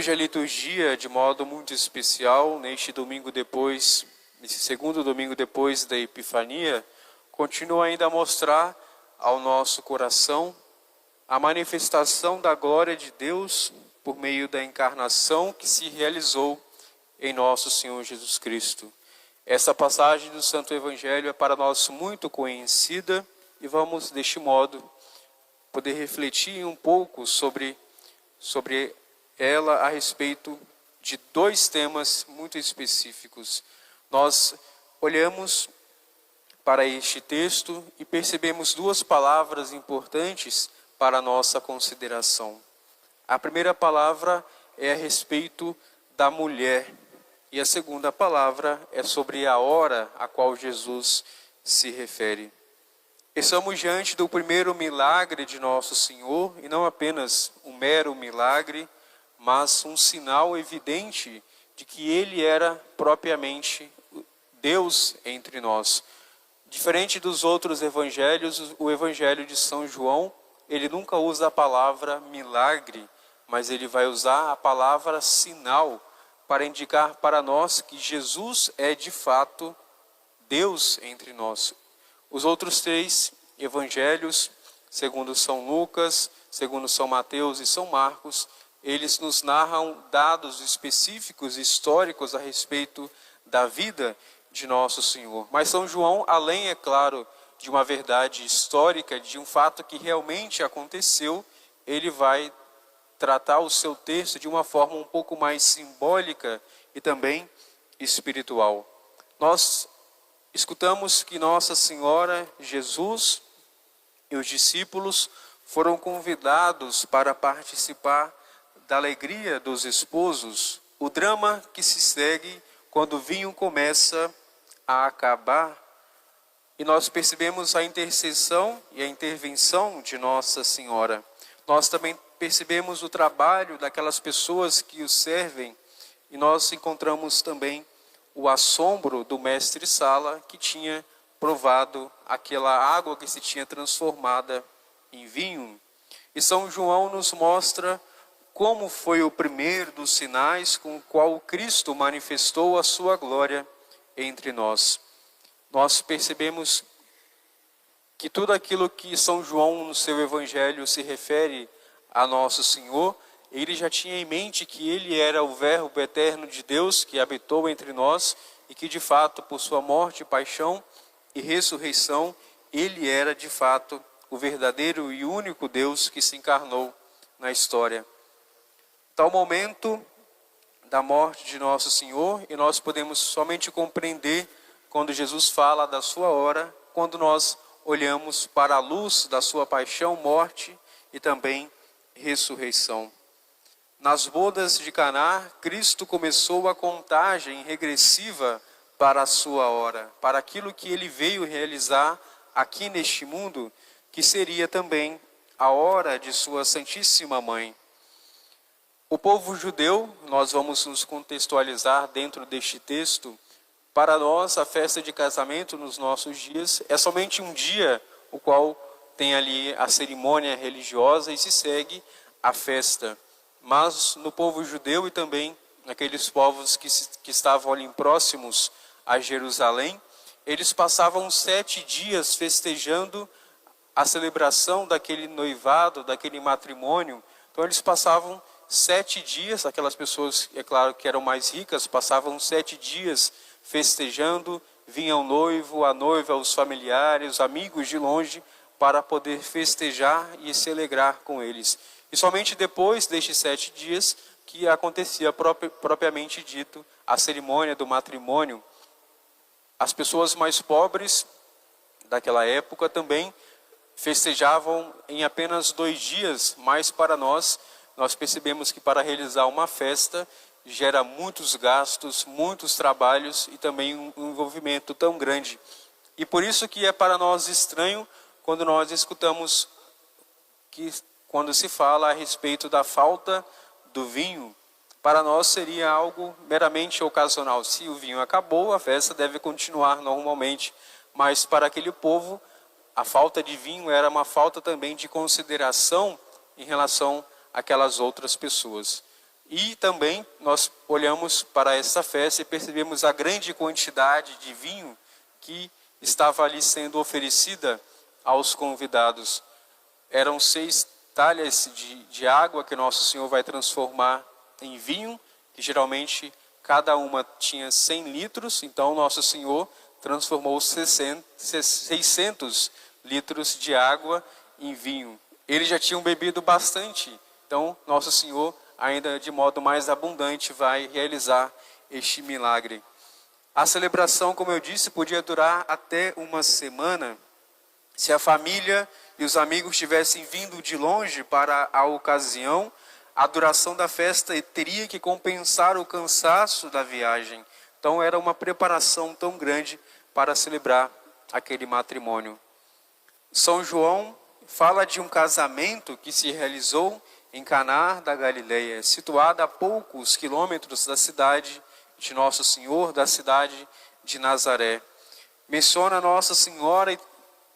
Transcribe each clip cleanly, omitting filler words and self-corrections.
Hoje a liturgia, de modo muito especial, neste segundo domingo depois da Epifania, continua ainda a mostrar ao nosso coração a manifestação da glória de Deus por meio da encarnação que se realizou em nosso Senhor Jesus Cristo. Essa passagem do Santo Evangelho é para nós muito conhecida e vamos, deste modo, poder refletir um pouco sobre ela a respeito de dois temas muito específicos. Nós olhamos para este texto e percebemos duas palavras importantes para a nossa consideração. A primeira palavra é a respeito da mulher e a segunda palavra é sobre a hora a qual Jesus se refere. Estamos diante do primeiro milagre de nosso Senhor, e não apenas um mero milagre, mas um sinal evidente de que Ele era propriamente Deus entre nós. Diferente dos outros evangelhos, o evangelho de São João, ele nunca usa a palavra milagre, mas ele vai usar a palavra sinal para indicar para nós que Jesus é de fato Deus entre nós. Os outros três evangelhos, segundo São Lucas, segundo São Mateus e São Marcos, eles nos narram dados específicos e históricos a respeito da vida de nosso Senhor. Mas São João, além, é claro, de uma verdade histórica, de um fato que realmente aconteceu, ele vai tratar o seu texto de uma forma um pouco mais simbólica e também espiritual. Nós escutamos que Nossa Senhora, Jesus e os discípulos foram convidados para participar da alegria dos esposos, o drama que se segue quando o vinho começa a acabar. E nós percebemos a intercessão e a intervenção de Nossa Senhora. Nós também percebemos o trabalho daquelas pessoas que o servem, e nós encontramos também o assombro do mestre Sala, que tinha provado aquela água que se tinha transformada em vinho. E São João nos mostra como foi o primeiro dos sinais com o qual Cristo manifestou a sua glória entre nós. Nós percebemos que tudo aquilo que São João no seu evangelho se refere a nosso Senhor, ele já tinha em mente que ele era o Verbo eterno de Deus que habitou entre nós e que de fato por sua morte, paixão e ressurreição, ele era de fato o verdadeiro e único Deus que se encarnou na história. Tal momento da morte de nosso Senhor, e nós podemos somente compreender quando Jesus fala da sua hora, quando nós olhamos para a luz da sua paixão, morte e também ressurreição. Nas bodas de Caná, Cristo começou a contagem regressiva para a sua hora, para aquilo que ele veio realizar aqui neste mundo, que seria também a hora de sua Santíssima Mãe. O povo judeu, nós vamos nos contextualizar dentro deste texto, para nós a festa de casamento nos nossos dias é somente um dia, o qual tem ali a cerimônia religiosa e se segue a festa. Mas no povo judeu e também naqueles povos que estavam ali próximos a Jerusalém, eles passavam 7 dias festejando a celebração daquele noivado, daquele matrimônio. Então eles passavam 7 dias, aquelas pessoas, é claro, que eram mais ricas, passavam 7 dias festejando, vinha o noivo, a noiva, os familiares, os amigos de longe, para poder festejar e se alegrar com eles. E somente depois destes 7 dias que acontecia propriamente dito a cerimônia do matrimônio. As pessoas mais pobres daquela época também festejavam em apenas 2 dias, mas para nós percebemos que para realizar uma festa gera muitos gastos, muitos trabalhos e também um envolvimento tão grande. E por isso que é para nós estranho quando nós escutamos que quando se fala a respeito da falta do vinho, para nós seria algo meramente ocasional. Se o vinho acabou, a festa deve continuar normalmente. Mas para aquele povo, a falta de vinho era uma falta também de consideração em relação àquelas outras pessoas. E também nós olhamos para essa festa e percebemos a grande quantidade de vinho que estava ali sendo oferecida aos convidados. Eram 6 talhas de água que Nosso Senhor vai transformar em vinho, que geralmente cada uma tinha 100 litros, então Nosso Senhor transformou 600 litros de água em vinho. Eles já tinham bebido bastante, então Nosso Senhor, ainda de modo mais abundante, vai realizar este milagre. A celebração, como eu disse, podia durar até uma semana. Se a família e os amigos tivessem vindo de longe para a ocasião, a duração da festa teria que compensar o cansaço da viagem. Então era uma preparação tão grande para celebrar aquele matrimônio. São João fala de um casamento que se realizou em Caná da Galileia, situada a poucos quilômetros da cidade de Nosso Senhor, da cidade de Nazaré. Menciona Nossa Senhora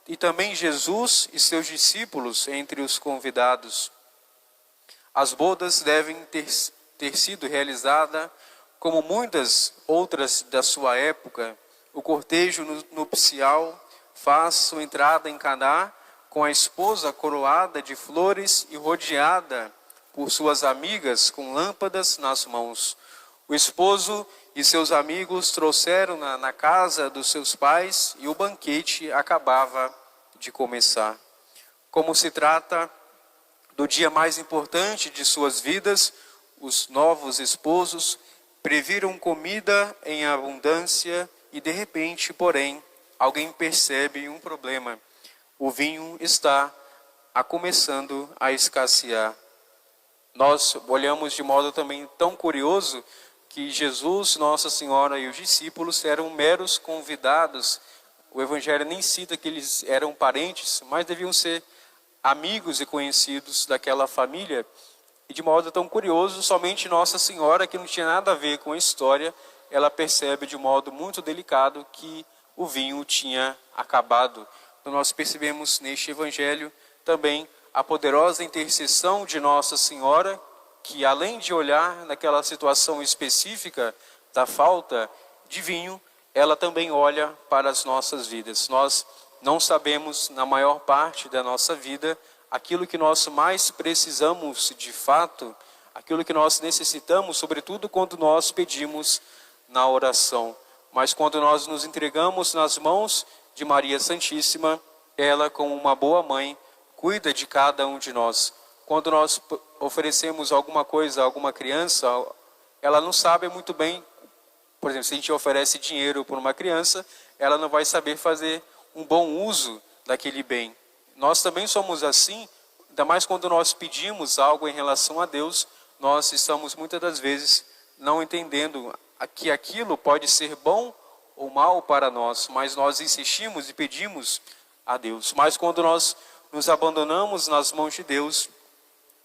e também Jesus e seus discípulos entre os convidados. As bodas devem ter sido realizadas como muitas outras da sua época. O cortejo nupcial faz sua entrada em Caná com a esposa coroada de flores e rodeada por suas amigas com lâmpadas nas mãos. O esposo e seus amigos trouxeram na casa dos seus pais e o banquete acabava de começar. Como se trata do dia mais importante de suas vidas, os novos esposos previram comida em abundância e de repente, porém, alguém percebe um problema. O vinho está começando a escassear. Nós olhamos de modo também tão curioso que Jesus, Nossa Senhora e os discípulos eram meros convidados. O Evangelho nem cita que eles eram parentes, mas deviam ser amigos e conhecidos daquela família. E de modo tão curioso, somente Nossa Senhora, que não tinha nada a ver com a história, ela percebe de modo muito delicado que o vinho tinha acabado. Então nós percebemos neste Evangelho também a poderosa intercessão de Nossa Senhora, que além de olhar naquela situação específica da falta de vinho, ela também olha para as nossas vidas. Nós não sabemos, na maior parte da nossa vida, aquilo que nós mais precisamos de fato, aquilo que nós necessitamos, sobretudo quando nós pedimos na oração. Mas quando nós nos entregamos nas mãos de Maria Santíssima, ela, como uma boa mãe, cuida de cada um de nós. Quando nós oferecemos alguma coisa a alguma criança, ela não sabe muito bem, por exemplo, se a gente oferece dinheiro para uma criança, ela não vai saber fazer um bom uso daquele bem. Nós também somos assim, ainda mais quando nós pedimos algo em relação a Deus, nós estamos muitas das vezes não entendendo que aquilo pode ser bom ou mal para nós, mas nós insistimos e pedimos a Deus. Mas quando nós nos abandonamos nas mãos de Deus,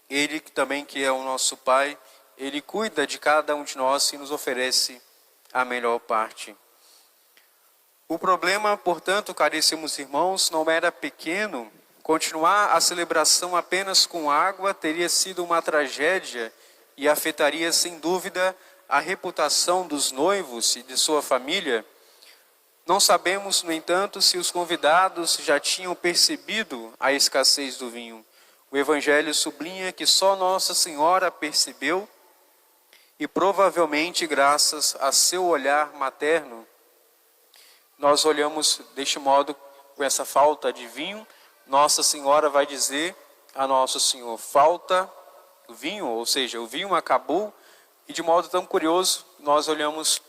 Ele também, que é o nosso Pai, Ele cuida de cada um de nós e nos oferece a melhor parte. O problema, portanto, caríssimos irmãos, não era pequeno. Continuar a celebração apenas com água teria sido uma tragédia e afetaria, sem dúvida, a reputação dos noivos e de sua família. Não sabemos, no entanto, se os convidados já tinham percebido a escassez do vinho. O Evangelho sublinha que só Nossa Senhora percebeu e provavelmente graças a seu olhar materno, nós olhamos deste modo, com essa falta de vinho, Nossa Senhora vai dizer a Nosso Senhor, falta o vinho, ou seja, o vinho acabou, e de modo tão curioso, nós olhamos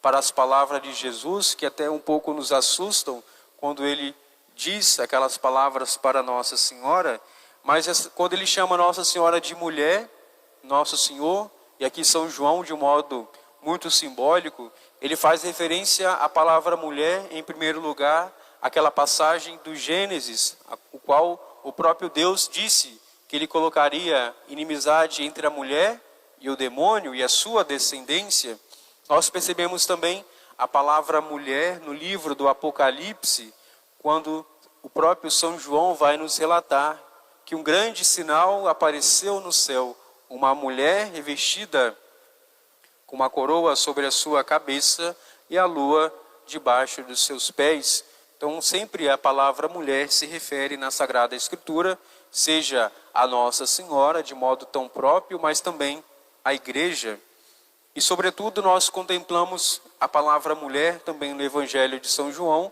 para as palavras de Jesus, que até um pouco nos assustam, quando ele diz aquelas palavras para Nossa Senhora, mas quando ele chama Nossa Senhora de mulher, Nosso Senhor, e aqui São João, de um modo muito simbólico, ele faz referência à palavra mulher, em primeiro lugar, aquela passagem do Gênesis, o qual o próprio Deus disse que ele colocaria inimizade entre a mulher e o demônio e a sua descendência. Nós percebemos também a palavra mulher no livro do Apocalipse, quando o próprio São João vai nos relatar que um grande sinal apareceu no céu, uma mulher revestida com uma coroa sobre a sua cabeça e a lua debaixo dos seus pés. Então, sempre a palavra mulher se refere na Sagrada Escritura, seja a Nossa Senhora, de modo tão próprio, mas também a Igreja. E, sobretudo, nós contemplamos a palavra mulher também no Evangelho de São João,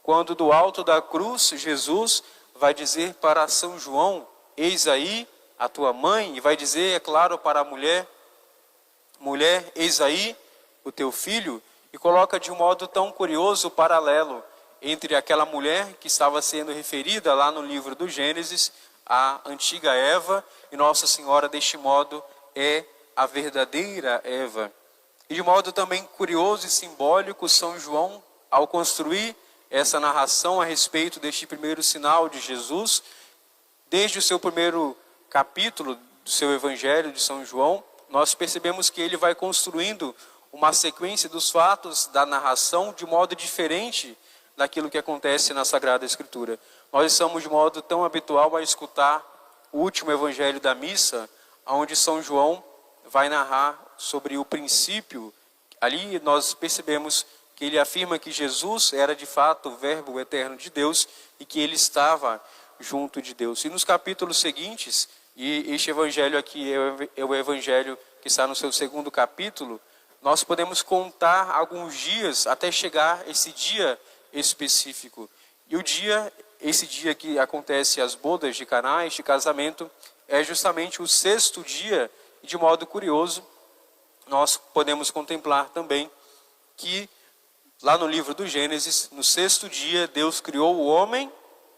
quando do alto da cruz, Jesus vai dizer para São João: eis aí a tua mãe, e vai dizer, é claro, para a mulher: mulher, eis aí o teu filho, e coloca de um modo tão curioso o paralelo entre aquela mulher que estava sendo referida lá no livro do Gênesis, a antiga Eva, e Nossa Senhora, deste modo, é a verdadeira Eva. E de modo também curioso e simbólico, São João, ao construir essa narração a respeito deste primeiro sinal de Jesus, desde o seu primeiro capítulo do seu Evangelho de São João, nós percebemos que ele vai construindo uma sequência dos fatos da narração de modo diferente daquilo que acontece na Sagrada Escritura. Nós estamos de modo tão habitual a escutar o último Evangelho da missa, onde São João vai narrar sobre o princípio. Ali nós percebemos que ele afirma que Jesus era de fato o Verbo eterno de Deus e que ele estava junto de Deus. E nos capítulos seguintes, e este evangelho aqui é o evangelho que está no seu segundo capítulo, nós podemos contar alguns dias até chegar esse dia específico. E esse dia que acontece as bodas de Caná, este casamento, é justamente o sexto dia, e de modo curioso, nós podemos contemplar também que lá no livro do Gênesis, no sexto dia, Deus criou o homem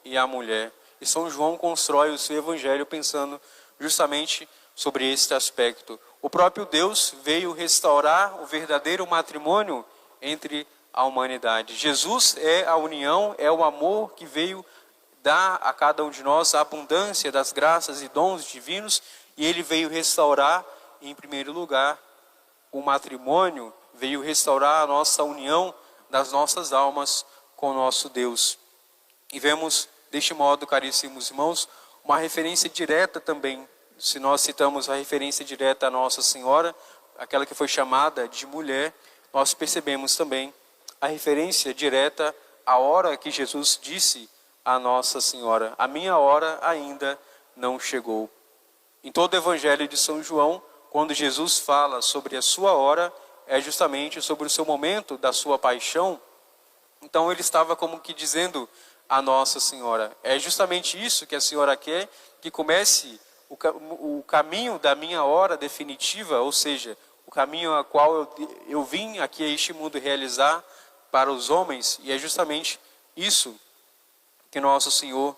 e a mulher. E São João constrói o seu evangelho pensando justamente sobre este aspecto. O próprio Deus veio restaurar o verdadeiro matrimônio entre a humanidade. Jesus é a união, é o amor que veio dar a cada um de nós a abundância das graças e dons divinos, e ele veio restaurar, em primeiro lugar, o matrimônio, veio restaurar a nossa união das nossas almas com o nosso Deus. E vemos, deste modo, caríssimos irmãos, uma referência direta também. Se nós citamos a referência direta à Nossa Senhora, aquela que foi chamada de mulher, nós percebemos também a referência direta à hora que Jesus disse a Nossa Senhora: a minha hora ainda não chegou. Em todo o Evangelho de São João, quando Jesus fala sobre a sua hora, é justamente sobre o seu momento da sua paixão. Então ele estava como que dizendo a Nossa Senhora: é justamente isso que a Senhora quer, que comece o caminho da minha hora definitiva, ou seja, o caminho a qual eu vim aqui a este mundo realizar para os homens. E é justamente isso que Nosso Senhor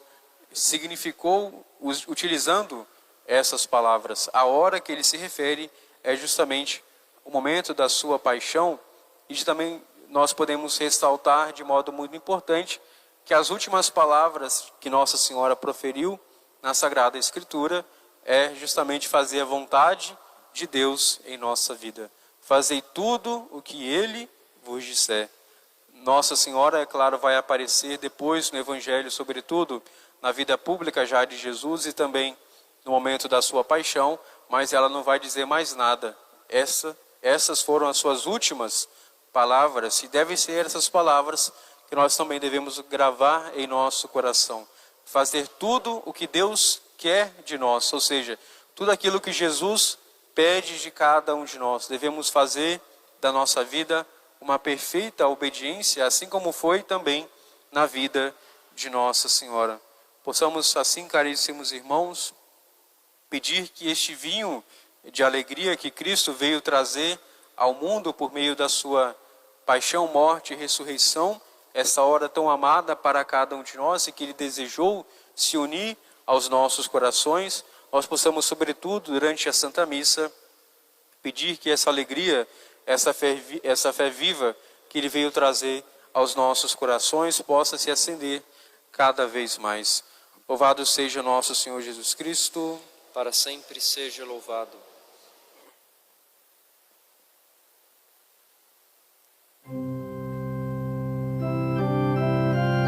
significou utilizando essas palavras. A hora que ele se refere é justamente o momento da sua paixão. E também nós podemos ressaltar de modo muito importante que as últimas palavras que Nossa Senhora proferiu na Sagrada Escritura é justamente fazer a vontade de Deus em nossa vida. Fazei tudo o que Ele vos disser. Nossa Senhora, é claro, vai aparecer depois no Evangelho, sobretudo na vida pública já de Jesus e também no momento da sua paixão, mas ela não vai dizer mais nada. Essas foram as suas últimas palavras, e devem ser essas palavras que nós também devemos gravar em nosso coração. Fazer tudo o que Deus quer de nós, ou seja, tudo aquilo que Jesus pede de cada um de nós. Devemos fazer da nossa vida uma perfeita obediência, assim como foi também na vida de Nossa Senhora. Possamos assim, caríssimos irmãos, pedir que este vinho de alegria que Cristo veio trazer ao mundo por meio da sua paixão, morte e ressurreição, essa hora tão amada para cada um de nós e que Ele desejou se unir aos nossos corações, nós possamos, sobretudo, durante a Santa Missa, pedir que essa alegria, essa fé viva que Ele veio trazer aos nossos corações, possa se acender cada vez mais. Louvado seja nosso Senhor Jesus Cristo. Para sempre seja louvado.